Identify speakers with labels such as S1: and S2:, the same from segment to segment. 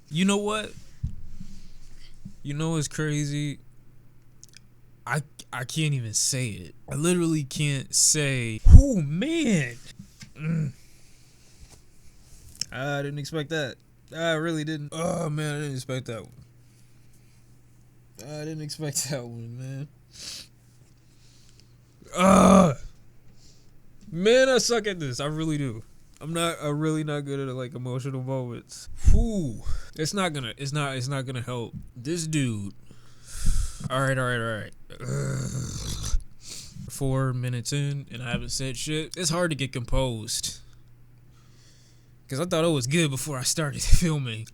S1: You know what? You know what's crazy? I can't even say it. I literally can't say. Oh man. I didn't expect that. I really didn't. Oh man, I didn't expect that one. I didn't expect that one, man. Man, I suck at this. I really do. I'm really not good at like emotional moments. Whew. It's not gonna help. This dude. All right. 4 minutes in and I haven't said shit. It's hard to get composed. Cause I thought it was good before I started filming.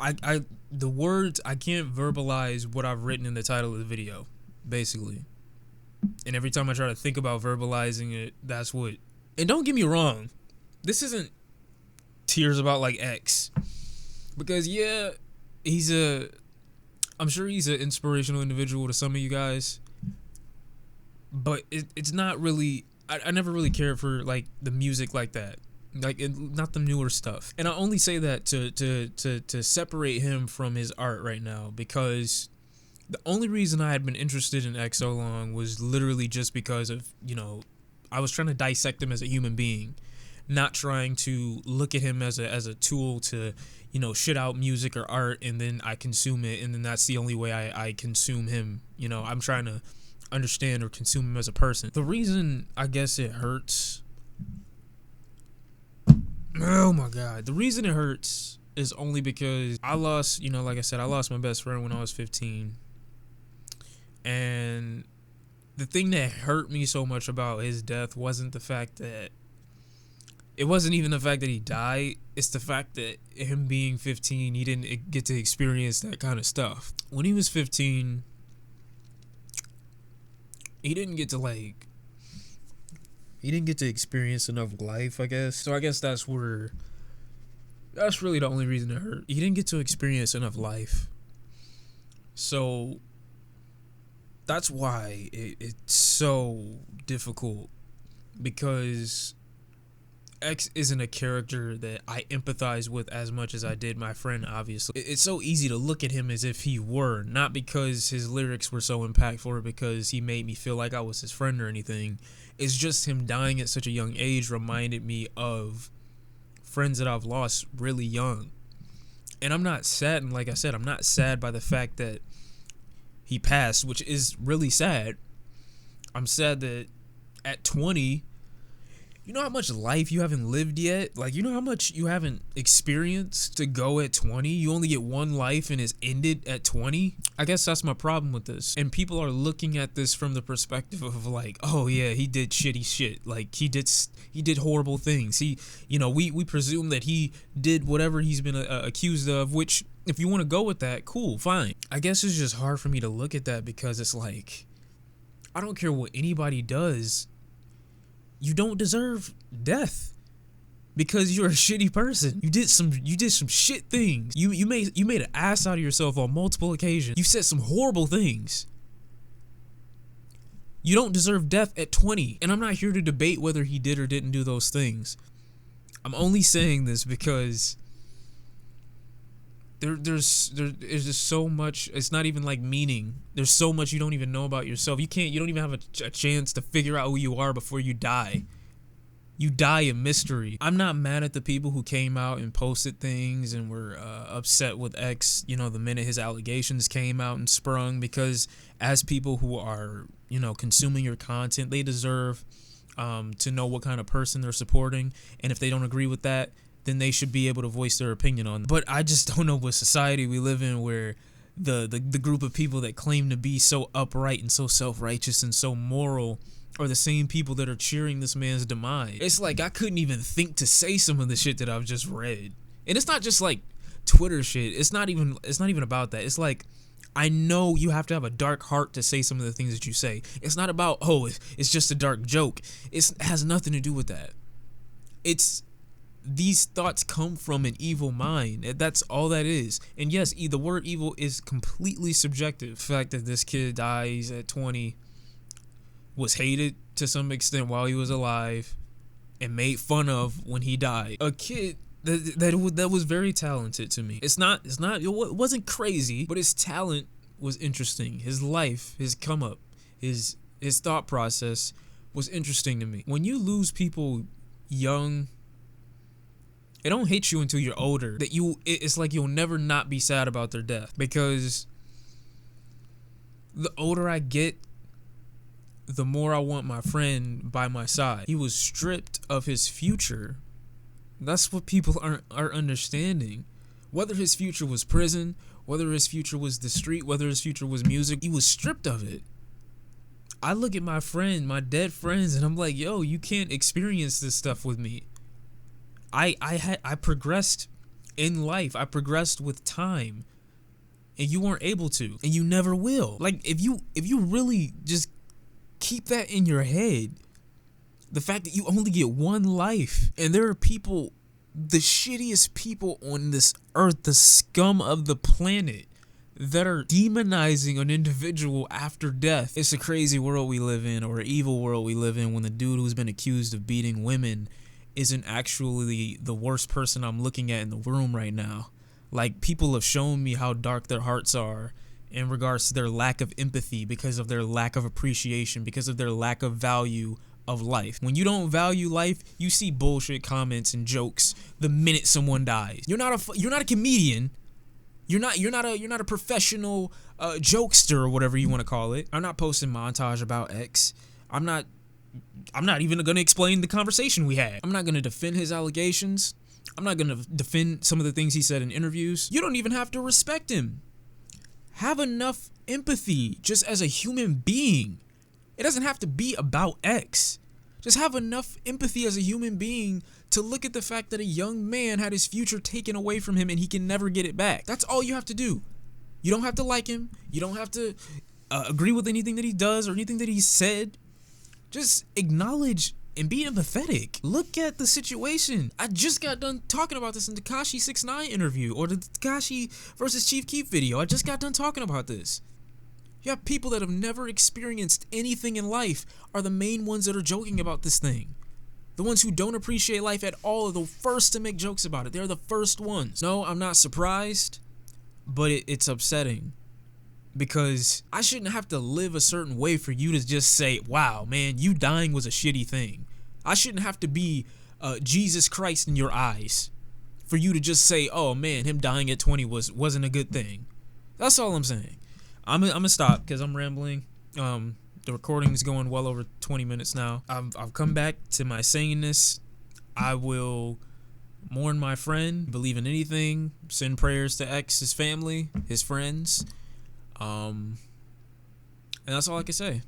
S1: The words, I can't verbalize what I've written in the title of the video, basically. And every time I try to think about verbalizing it, that's what. And don't get me wrong, this isn't tears about like X, because yeah, I'm sure he's an inspirational individual to some of you guys, but it's not really. I never really cared for like the music like that. Like not the newer stuff, and I only say that to separate him from his art right now, because the only reason I had been interested in X so long was literally just because of, I was trying to dissect him as a human being, not trying to look at him as a tool to, shit out music or art and then I consume it and then that's the only way I consume him. I'm trying to understand or consume him as a person. The reason I guess it hurts. Oh my God. The reason it hurts is only because I lost, like I said, I lost my best friend when I was 15. And the thing that hurt me so much about his death wasn't the fact that, it wasn't even the fact that he died. It's the fact that him being 15, he didn't get to experience that kind of stuff. When he was 15, he didn't get to experience enough life, I guess. So I guess that's really the only reason it hurt. He didn't get to experience enough life. So that's why it's so difficult, because X isn't a character that I empathize with as much as I did my friend, obviously. It's so easy to look at him as if he were, not because his lyrics were so impactful or because he made me feel like I was his friend or anything. It's just him dying at such a young age reminded me of friends that I've lost really young. And I'm not sad, and like I said, I'm not sad by the fact that he passed, which is really sad. I'm sad that at 20, you know how much life you haven't lived yet? Like, you know how much you haven't experienced to go at 20? You only get one life and it's ended at 20? I guess that's my problem with this. And people are looking at this from the perspective of like, oh yeah, he did shitty shit. Like, he did horrible things. We presume that he did whatever he's been accused of, which, if you want to go with that, cool, fine. I guess it's just hard for me to look at that because it's like, I don't care what anybody does. You don't deserve death because you're a shitty person. You did some shit things. You made an ass out of yourself on multiple occasions. You said some horrible things. You don't deserve death at 20. And I'm not here to debate whether he did or didn't do those things. I'm only saying this because there's just so much. It's not even like meaning. There's so much you don't even know about yourself. You don't even have a chance to figure out who you are before you die. You die in mystery. I'm not mad at the people who came out and posted things and were upset with X, the minute his allegations came out and sprung, because as people who are, consuming your content, they deserve to know what kind of person they're supporting. And if they don't agree with that, then they should be able to voice their opinion on it. But I just don't know what society we live in where the group of people that claim to be so upright and so self-righteous and so moral are the same people that are cheering this man's demise. It's like I couldn't even think to say some of the shit that I've just read. And it's not just like Twitter shit. It's not even about that. It's like, I know you have to have a dark heart to say some of the things that you say. It's not about, it's just a dark joke. It has nothing to do with that. These thoughts come from an evil mind. That's all that is. And yes, the word evil is completely subjective. The fact that this kid dies at 20, was hated to some extent while he was alive, and made fun of when he died. A kid that was very talented to me. It wasn't crazy, but his talent was interesting. His life, his come up, his thought process was interesting to me. When you lose people young, it don't hit you until you're older. It's like you'll never not be sad about their death, because the older I get, the more I want my friend by my side. He was stripped of his future. That's what people are understanding. Whether his future was prison, whether his future was the street, whether his future was music, he was stripped of it. I look at my dead friends, and I'm like, yo, you can't experience this stuff with me. I progressed in life. I progressed with time, and you weren't able to, and you never will. Like, if you really just keep that in your head, the fact that you only get one life, and there are people, the shittiest people on this earth, the scum of the planet, that are demonizing an individual after death. It's a crazy world we live in, or an evil world we live in, when the dude who's been accused of beating women isn't actually the worst person I'm looking at in the room right now. Like, people have shown me how dark their hearts are in regards to their lack of empathy, because of their lack of appreciation, because of their lack of value of life. When you don't value life, you see bullshit comments and jokes the minute someone dies. You're not a comedian. You're not a professional jokester, or whatever you want to call it. I'm not posting montage about X. I'm not even going to explain the conversation we had. I'm not going to defend his allegations. I'm not going to defend some of the things he said in interviews. You don't even have to respect him. Have enough empathy just as a human being. It doesn't have to be about X. Just have enough empathy as a human being to look at the fact that a young man had his future taken away from him and he can never get it back. That's all you have to do. You don't have to like him. You don't have to agree with anything that he does or anything that he said. Just acknowledge and be empathetic. Look at the situation. I just got done talking about this in the Tekashi 6ix9ine interview, or the Tekashi versus Chief Keef video. I just got done talking about this. You have people that have never experienced anything in life are the main ones that are joking about this thing. The ones who don't appreciate life at all are the first to make jokes about it. They're the first ones. No, I'm not surprised, but it's upsetting, because I shouldn't have to live a certain way for you to just say, wow, man, you dying was a shitty thing. I shouldn't have to be Jesus Christ in your eyes for you to just say, oh man, him dying at 20 wasn't a good thing. That's all I'm saying. I'm gonna stop because I'm rambling. The recording is going well over 20 minutes now. I've come back to my saneness. I will mourn my friend, believe in anything, send prayers to his family, his friends. And that's all I can say.